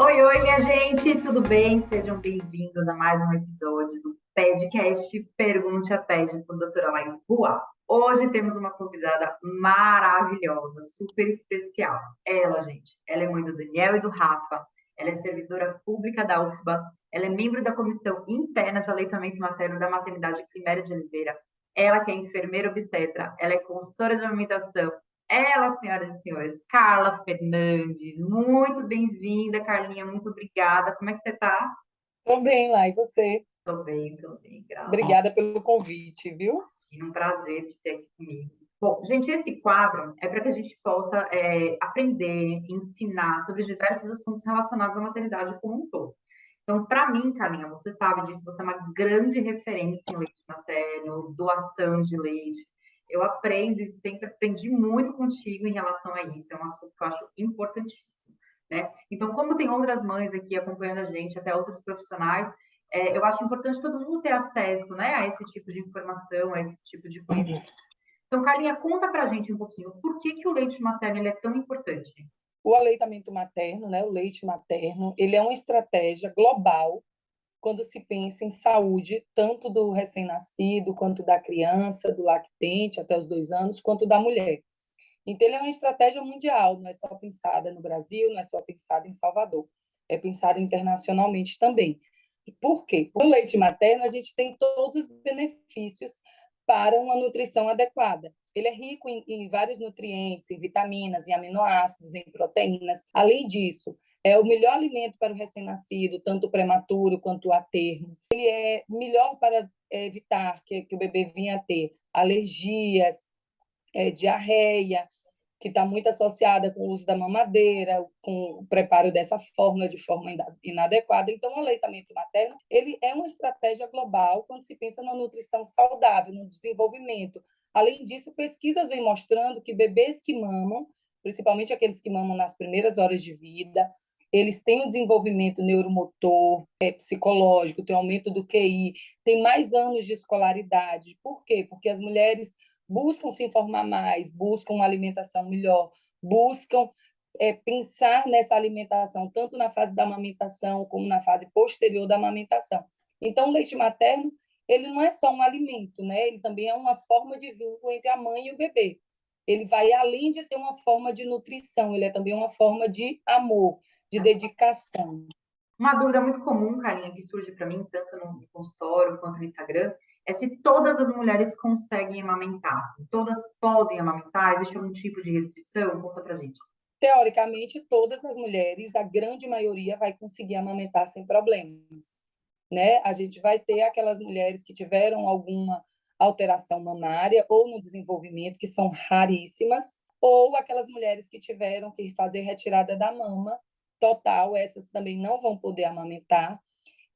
Oi, oi, minha gente, tudo bem? Sejam bem-vindos a mais um episódio do podcast Pergunte a Ped com a doutora Laís Boa. Hoje temos uma convidada maravilhosa, super especial. Ela, gente, ela é mãe do Daniel e do Rafa, ela é servidora pública da UFBA, ela é membro da Comissão Interna de Aleitamento Materno da Maternidade Climério de Oliveira, ela que é enfermeira obstetra, ela é consultora de amamentação. Ela, senhoras e senhores, Carla Fernandes, muito bem-vinda, Carlinha, muito obrigada. Como é que você está? Tô bem lá, e você? Tô bem, graças a Obrigada pelo convite, viu? Deus. Um prazer te ter aqui comigo. Bom, gente, esse quadro é para que a gente possa aprender, ensinar sobre diversos assuntos relacionados à maternidade como um todo. Então, para mim, Carlinha, você sabe disso, você é uma grande referência em leite materno, doação de leite. Eu aprendo e sempre aprendi muito contigo em relação a isso. É um assunto que eu acho importantíssimo, né? Então, como tem outras mães aqui acompanhando a gente, até outros profissionais, eu acho importante todo mundo ter acesso, né, a esse tipo de informação, a esse tipo de conhecimento. Então, Carlinha, conta pra gente um pouquinho, por que que o leite materno ele é tão importante? O aleitamento materno, né, o leite materno, ele é uma estratégia global quando se pensa em saúde, tanto do recém-nascido, quanto da criança, do lactente até os 2 anos, quanto da mulher. Então, ele é uma estratégia mundial, não é só pensada no Brasil, não é só pensada em Salvador, é pensada internacionalmente também. Por quê? Por leite materno, a gente tem todos os benefícios para uma nutrição adequada. Ele é rico em vários nutrientes, em vitaminas, em aminoácidos, em proteínas. Além disso, é o melhor alimento para o recém-nascido, tanto o prematuro quanto a termo. Ele é melhor para evitar que o bebê venha a ter alergias, diarreia, que está muito associada com o uso da mamadeira, com o preparo dessa fórmula de forma inadequada. Então, o aleitamento materno ele é uma estratégia global quando se pensa na nutrição saudável, no desenvolvimento. Além disso, pesquisas vêm mostrando que bebês que mamam, principalmente aqueles que mamam nas primeiras horas de vida, eles têm um desenvolvimento neuromotor, psicológico, tem aumento do QI, tem mais anos de escolaridade. Por quê? Porque as mulheres buscam se informar mais, buscam uma alimentação melhor, buscam pensar nessa alimentação, tanto na fase da amamentação como na fase posterior da amamentação. Então, o leite materno, ele não é só um alimento, né? Ele também é uma forma de vínculo entre a mãe e o bebê. Ele vai além de ser uma forma de nutrição, ele é também uma forma de amor, de dedicação. Uma dúvida muito comum, Carlinha, que surge para mim, tanto no consultório quanto no Instagram, é se todas as mulheres conseguem amamentar, se todas podem amamentar, existe algum tipo de restrição? Conta pra gente. Teoricamente, todas as mulheres, a grande maioria, vai conseguir amamentar sem problemas, né? A gente vai ter aquelas mulheres que tiveram alguma alteração mamária ou no desenvolvimento, que são raríssimas, ou aquelas mulheres que tiveram que fazer retirada da mama total, essas também não vão poder amamentar.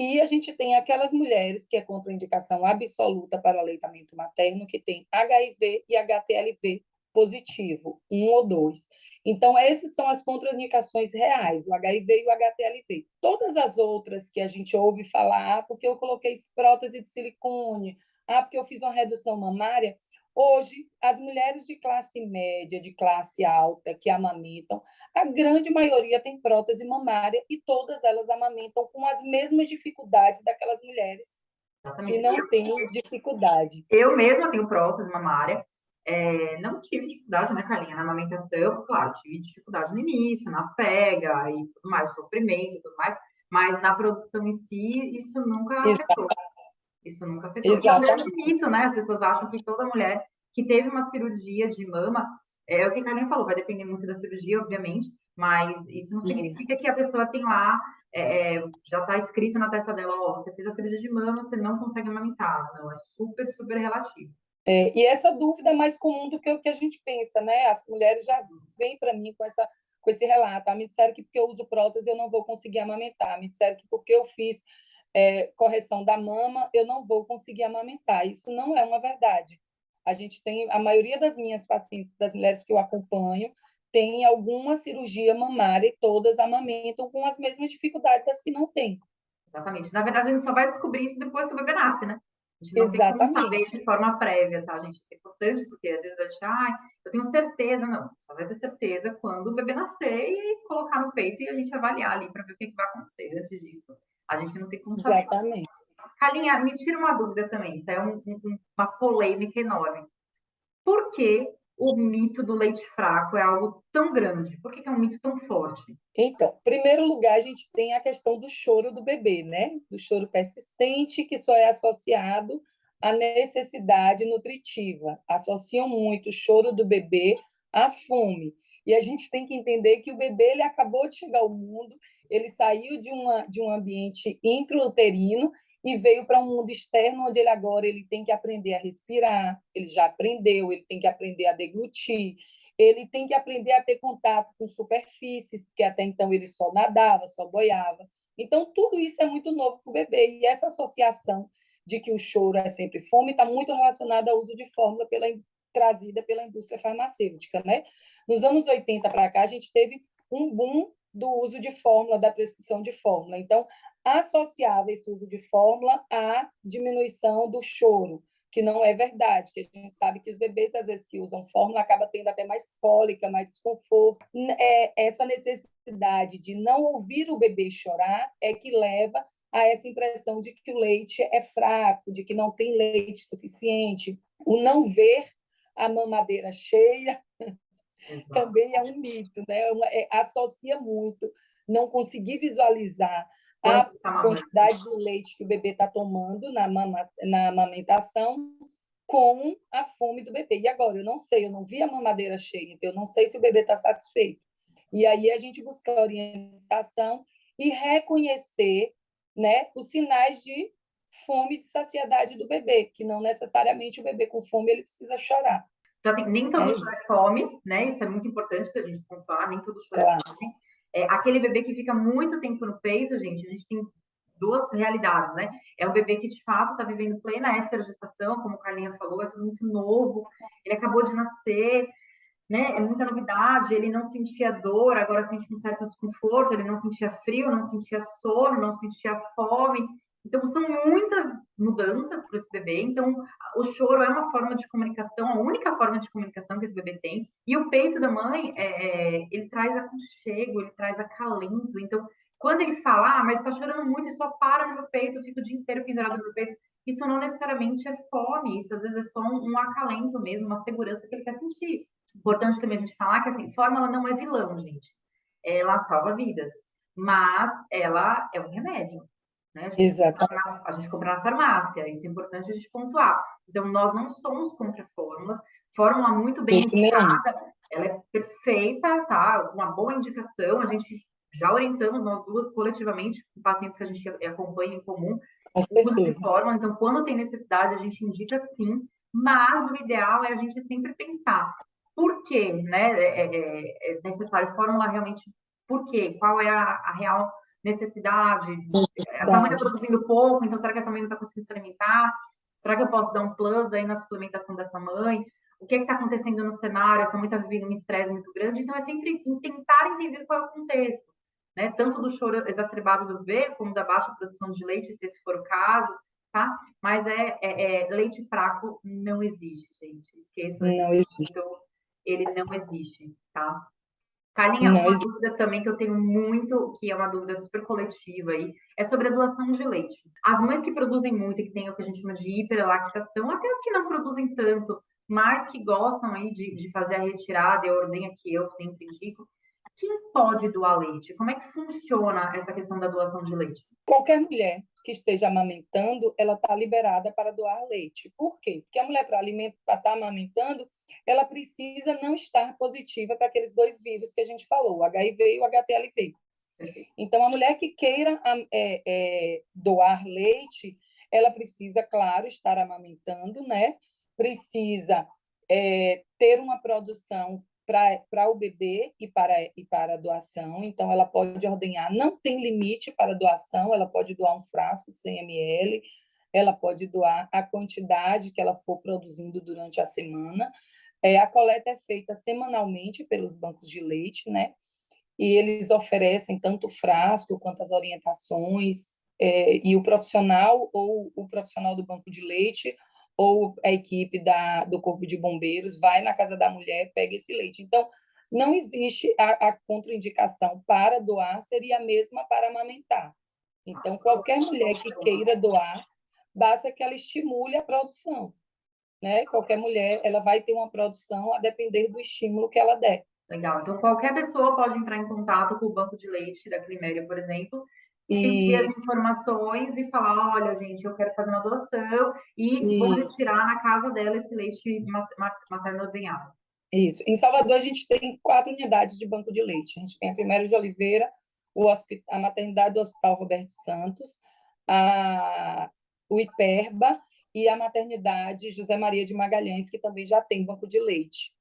E a gente tem aquelas mulheres que é contraindicação absoluta para o aleitamento materno, que tem HIV e HTLV positivo, um ou dois. Então, essas são as contraindicações reais, o HIV e o HTLV. Todas as outras que a gente ouve falar, porque eu coloquei prótese de silicone, porque eu fiz uma redução mamária, hoje, as mulheres de classe média, de classe alta, que amamentam, a grande maioria tem prótese mamária e todas elas amamentam com as mesmas dificuldades daquelas mulheres que Exatamente. não têm dificuldade. Eu mesma tenho prótese mamária. Não tive dificuldade, né, Carlinha, na amamentação. Claro, tive dificuldade no início, na pega e tudo mais, sofrimento e tudo mais. Mas na produção em si, isso nunca afetou. Isso nunca afetou. E é um grande Exatamente. mito, né? As pessoas acham que toda mulher que teve uma cirurgia de mama, é o que a Carlinha falou, vai depender muito da cirurgia, obviamente, mas isso não Isso. significa que a pessoa tem lá, já está escrito na testa dela, ó, você fez a cirurgia de mama, você não consegue amamentar. Não, é super, super relativo. E essa dúvida é mais comum do que o que a gente pensa, né? As mulheres já vêm para mim com esse relato. Me disseram que porque eu uso prótese eu não vou conseguir amamentar. Me disseram que porque eu fiz correção da mama eu não vou conseguir amamentar. Isso não é uma verdade. A gente tem, a maioria das minhas pacientes, das mulheres que eu acompanho, tem alguma cirurgia mamária e todas amamentam com as mesmas dificuldades das que não têm. Exatamente. Na verdade, a gente só vai descobrir isso depois que o bebê nasce, né? A gente não tem como saber Exatamente, de forma prévia, tá, gente? Isso é importante, porque às vezes a gente, eu tenho certeza, não. Só vai ter certeza quando o bebê nascer e colocar no peito e a gente avaliar ali para ver o que vai acontecer. Antes disso, a gente não tem como saber. exatamente. Carlinha, me tira uma dúvida também, isso é uma polêmica enorme. Por que o mito do leite fraco é algo tão grande? Por que é um mito tão forte? Então, em primeiro lugar, a gente tem a questão do choro do bebê, né? Do choro persistente, que só é associado à necessidade nutritiva. Associam muito o choro do bebê à fome. E a gente tem que entender que o bebê ele acabou de chegar ao mundo, ele saiu de um ambiente intrauterino e veio para um mundo externo, onde ele tem que aprender a respirar, ele já aprendeu, ele tem que aprender a deglutir, ele tem que aprender a ter contato com superfícies, porque até então ele só nadava, só boiava. Então, tudo isso é muito novo para o bebê. E essa associação de que o choro é sempre fome está muito relacionada ao uso de fórmula trazida pela indústria farmacêutica. Né? Nos anos 80 para cá, a gente teve um boom do uso de fórmula, da prescrição de fórmula. Então, associava esse uso de fórmula à diminuição do choro, que não é verdade, que a gente sabe que os bebês, às vezes, que usam fórmula, acabam tendo até mais cólica, mais desconforto. Essa necessidade de não ouvir o bebê chorar é que leva a essa impressão de que o leite é fraco, de que não tem leite suficiente. O não ver a mamadeira cheia Exato. também é um mito, né? Associa muito, não conseguir visualizar a Quanto está mamando? quantidade de leite que o bebê está tomando na amamentação com a fome do bebê. E agora, eu não sei, eu não vi a mamadeira cheia, então eu não sei se o bebê está satisfeito. E aí a gente busca orientação e reconhecer, né, os sinais de fome e de saciedade do bebê, que não necessariamente o bebê com fome ele precisa chorar. Então, assim, nem todo É choro é isso, fome, né? Isso é muito importante da gente pontuar, nem todo choro é claro. fome. Aquele bebê que fica muito tempo no peito, gente, a gente tem duas realidades, né? É um bebê que, de fato, está vivendo plena esterogestação, como a Carlinha falou, é tudo muito novo, ele acabou de nascer, né? É muita novidade, ele não sentia dor, agora sente um certo desconforto, ele não sentia frio, não sentia sono, não sentia fome. Então, são muitas mudanças para esse bebê. Então, o choro é uma forma de comunicação, a única forma de comunicação que esse bebê tem. E o peito da mãe, ele traz aconchego, ele traz acalento. Então, quando ele fala, mas está chorando muito e só para no meu peito, eu fico o dia inteiro pendurado no meu peito, isso não necessariamente é fome, isso às vezes é só um acalento mesmo, uma segurança que ele quer sentir. Importante também a gente falar que, assim, fórmula não é vilão, gente. Ela salva vidas, mas ela é um remédio, né? Exatamente. A gente compra na farmácia, isso é importante a gente pontuar. Então, nós não somos contra fórmulas. Fórmula muito bem indicada, ela é perfeita, tá? Uma boa indicação. A gente já orientamos, nós duas, coletivamente, pacientes que a gente acompanha em comum, Com o uso de certeza. fórmula. Então, quando tem necessidade, a gente indica sim, mas o ideal é a gente sempre pensar por quê, né? É necessário fórmula realmente por quê? Qual é a real necessidade? Essa mãe está Verdade. produzindo pouco, então será que essa mãe não está conseguindo se alimentar? Será que eu posso dar um plus aí na suplementação dessa mãe? O que está acontecendo no cenário? Essa mãe está vivendo um estresse muito grande, então é sempre tentar entender qual é o contexto, né? Tanto do choro exacerbado do bebê, como da baixa produção de leite, se esse for o caso, tá? Mas leite fraco não existe, gente. Esqueçam esse Não existe. mito, ele não existe, tá? Carlinha, Não uma existe. dúvida também que eu tenho muito, que é uma dúvida super coletiva aí, é sobre a doação de leite. As mães que produzem muito e que têm o que a gente chama de hiperlactação, até as que não produzem tanto, mas que gostam aí de fazer a retirada, e a ordenha que eu sempre indico, quem pode doar leite? Como é que funciona essa questão da doação de leite? Qualquer mulher que esteja amamentando, ela está liberada para doar leite. Por quê? Porque a mulher, para estar amamentando, ela precisa não estar positiva para aqueles dois vírus que a gente falou, o HIV e o HTLV. Perfeito. Então, a mulher que queira doar leite, ela precisa, claro, estar amamentando, né? Precisa ter uma produção para o bebê e para a doação. Então, ela pode ordenhar, não tem limite para doação, ela pode doar um frasco de 100 ml, ela pode doar a quantidade que ela for produzindo durante a semana. A coleta é feita semanalmente pelos bancos de leite, né? E eles oferecem tanto o frasco quanto as orientações e o profissional, ou o profissional do banco de leite, ou a equipe do Corpo de Bombeiros vai na casa da mulher, pega esse leite. Então, não existe a contraindicação para doar, seria a mesma para amamentar. Então, qualquer mulher que queira doar, basta que ela estimule a produção, né? Qualquer mulher, ela vai ter uma produção a depender do estímulo que ela der. Legal. Então, qualquer pessoa pode entrar em contato com o banco de leite da Climéria, por exemplo, e pedir as Isso, informações e falar: olha, gente, eu quero fazer uma doação e vou isso, retirar na casa dela esse leite materno ordenhado. isso. Em Salvador, a gente tem 4 unidades de banco de leite. A gente tem a Primeira de Oliveira, a maternidade do Hospital Roberto Santos, o Hiperba e a maternidade José Maria de Magalhães, que também já tem banco de leite.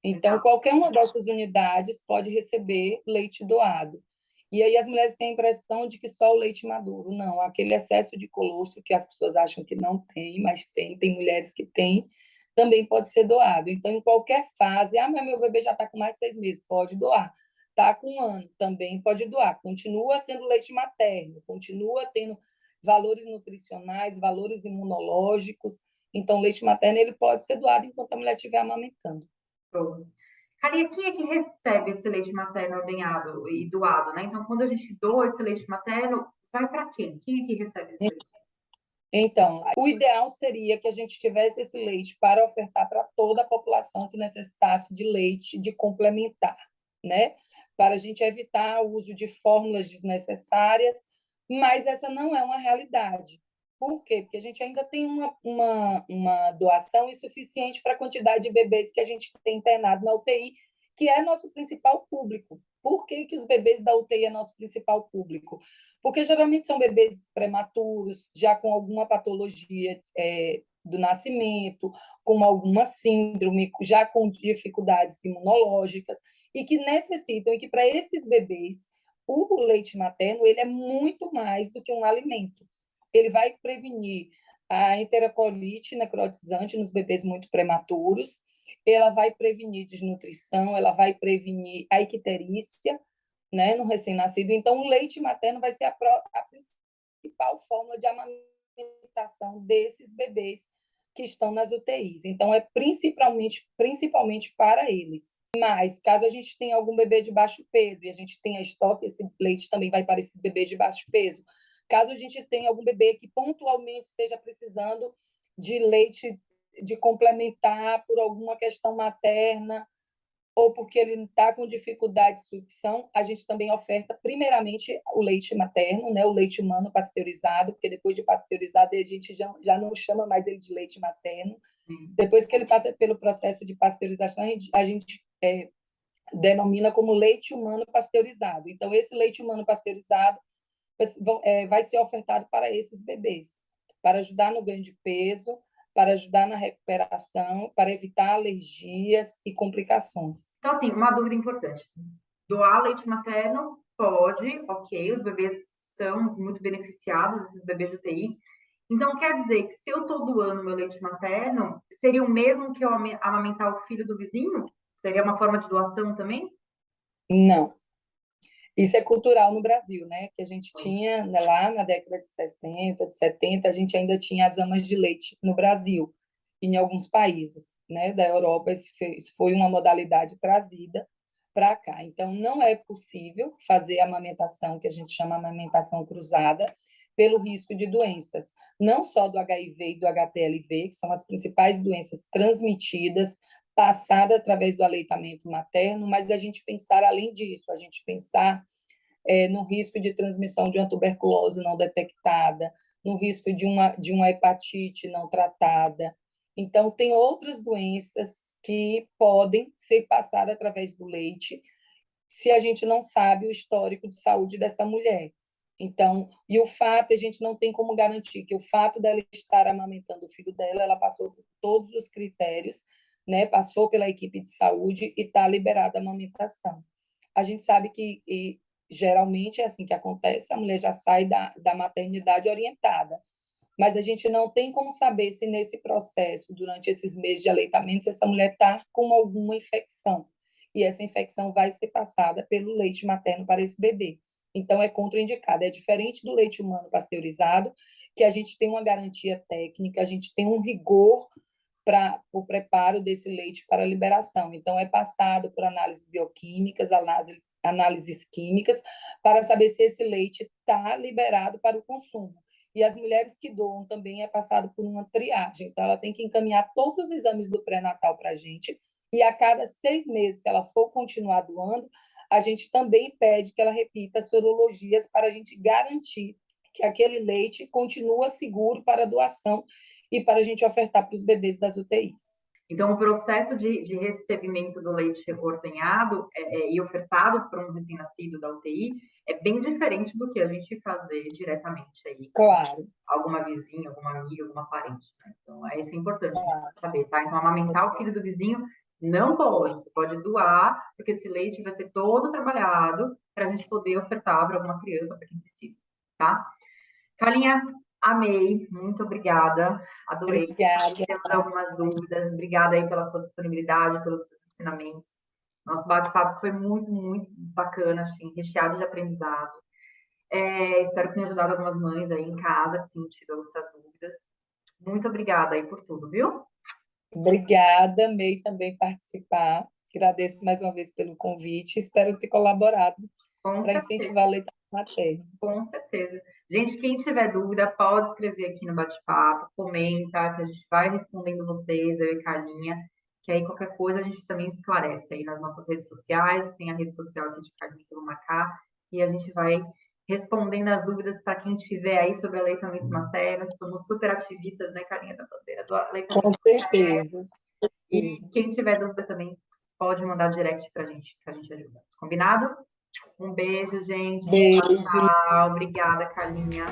Então, Legal. qualquer uma dessas unidades pode receber leite doado. E aí as mulheres têm a impressão de que só o leite maduro. Não, aquele excesso de colostro que as pessoas acham que não tem, mas tem mulheres que têm, também pode ser doado. Então, em qualquer fase, mas meu bebê já está com mais de 6 meses, pode doar. Está com 1 ano, também pode doar. Continua sendo leite materno, continua tendo valores nutricionais, valores imunológicos. Então, o leite materno ele pode ser doado enquanto a mulher estiver amamentando. Show. Carinha, quem é que recebe esse leite materno ordenhado e doado, né? Então, quando a gente doa esse leite materno, vai para quem? Quem é que recebe esse leite? Então, o ideal seria que a gente tivesse esse leite para ofertar para toda a população que necessitasse de leite de complementar, né? Para a gente evitar o uso de fórmulas desnecessárias, mas essa não é uma realidade. Por quê? Porque a gente ainda tem uma doação insuficiente para a quantidade de bebês que a gente tem internado na UTI, que é nosso principal público. Por que, que os bebês da UTI é nosso principal público? Porque geralmente são bebês prematuros, já com alguma patologia do nascimento, com alguma síndrome, já com dificuldades imunológicas, e que necessitam, e que para esses bebês, o leite materno ele é muito mais do que um alimento. Ele vai prevenir a enterocolite necrotizante nos bebês muito prematuros, ela vai prevenir desnutrição, ela vai prevenir a icterícia, né, no recém-nascido. Então, o leite materno vai ser a principal fórmula de amamentação desses bebês que estão nas UTIs. Então, é principalmente para eles. Mas, caso a gente tenha algum bebê de baixo peso e a gente tenha estoque, esse leite também vai para esses bebês de baixo peso. Caso a gente tenha algum bebê que pontualmente esteja precisando de leite de complementar por alguma questão materna, ou porque ele está com dificuldade de sucção, a gente também oferta, primeiramente, o leite materno, né, o leite humano pasteurizado, porque depois de pasteurizado a gente já não chama mais ele de leite materno. Depois que ele passa pelo processo de pasteurização, a gente denomina como leite humano pasteurizado. Então, esse leite humano pasteurizado vai ser ofertado para esses bebês, para ajudar no ganho de peso, para ajudar na recuperação, para evitar alergias e complicações. Então, assim, uma dúvida importante. Doar leite materno pode, ok, os bebês são muito beneficiados, esses bebês de UTI. Então, quer dizer que se eu estou doando meu leite materno, seria o mesmo que eu amamentar o filho do vizinho? Seria uma forma de doação também? Não. Isso é cultural no Brasil, né? Que a gente tinha lá na década de 60, de 70, a gente ainda tinha as amas de leite no Brasil, e em alguns países, né, da Europa, isso foi uma modalidade trazida para cá. Então, não é possível fazer a amamentação, que a gente chama amamentação cruzada, pelo risco de doenças, não só do HIV e do HTLV, que são as principais doenças transmitidas, passada através do aleitamento materno, mas a gente pensar além disso, a gente pensar no risco de transmissão de uma tuberculose não detectada, no risco de uma hepatite não tratada. Então, tem outras doenças que podem ser passadas através do leite, se a gente não sabe o histórico de saúde dessa mulher. Então, e o fato, a gente não tem como garantir que o fato dela estar amamentando o filho dela, ela passou por todos os critérios, né? Passou pela equipe de saúde e está liberada a amamentação. A gente sabe que geralmente é assim que acontece, a mulher já sai da maternidade orientada, mas a gente não tem como saber se nesse processo, durante esses meses de aleitamento, se essa mulher está com alguma infecção. E essa infecção vai ser passada pelo leite materno para esse bebê. então é contraindicado. É diferente do leite humano pasteurizado, que a gente tem uma garantia técnica, a gente tem um rigor para o preparo desse leite para a liberação. Então, é passado por análises bioquímicas, análises químicas, para saber se esse leite está liberado para o consumo. E as mulheres que doam também é passado por uma triagem. Então, ela tem que encaminhar todos os exames do pré-natal para a gente, e a cada 6 meses, se ela for continuar doando, a gente também pede que ela repita as sorologias para a gente garantir que aquele leite continua seguro para doação e para a gente ofertar para os bebês das UTIs. Então, o processo de recebimento do leite ordenhado e ofertado para um recém-nascido da UTI é bem diferente do que a gente fazer diretamente aí. Claro. Alguma vizinha, alguma amiga, alguma parente. Né? Então, isso é importante a gente saber, tá? Então, amamentar o filho do vizinho não pode. Você pode doar, porque esse leite vai ser todo trabalhado para a gente poder ofertar para alguma criança, para quem precisa, tá? Carlinha, amei, muito obrigada, adorei. Obrigada. Temos algumas dúvidas, obrigada aí pela sua disponibilidade, pelos seus ensinamentos. Nosso bate-papo foi muito, muito bacana, assim, recheado de aprendizado. Espero que tenha ajudado algumas mães aí em casa que tenham tido essas dúvidas. Muito obrigada aí por tudo, viu? Obrigada, amei também participar. Agradeço mais uma vez pelo convite. Espero ter colaborado para incentivar a leite materno. Com certeza. Gente, quem tiver dúvida, pode escrever aqui no bate-papo, comenta, que a gente vai respondendo vocês, eu e Carlinha, que aí qualquer coisa a gente também esclarece aí nas nossas redes sociais, tem a rede social aqui de Carlinha que eu vou marcar, e a gente vai respondendo as dúvidas para quem tiver aí sobre aleitamento materno, que somos super ativistas, né, Carlinha, da bandeira do aleitamento materno. Com certeza. E quem tiver dúvida também pode mandar direct para a gente, que a gente ajuda. Combinado? Um beijo, gente. Beijo. Tchau, tchau. Obrigada, Carlinha.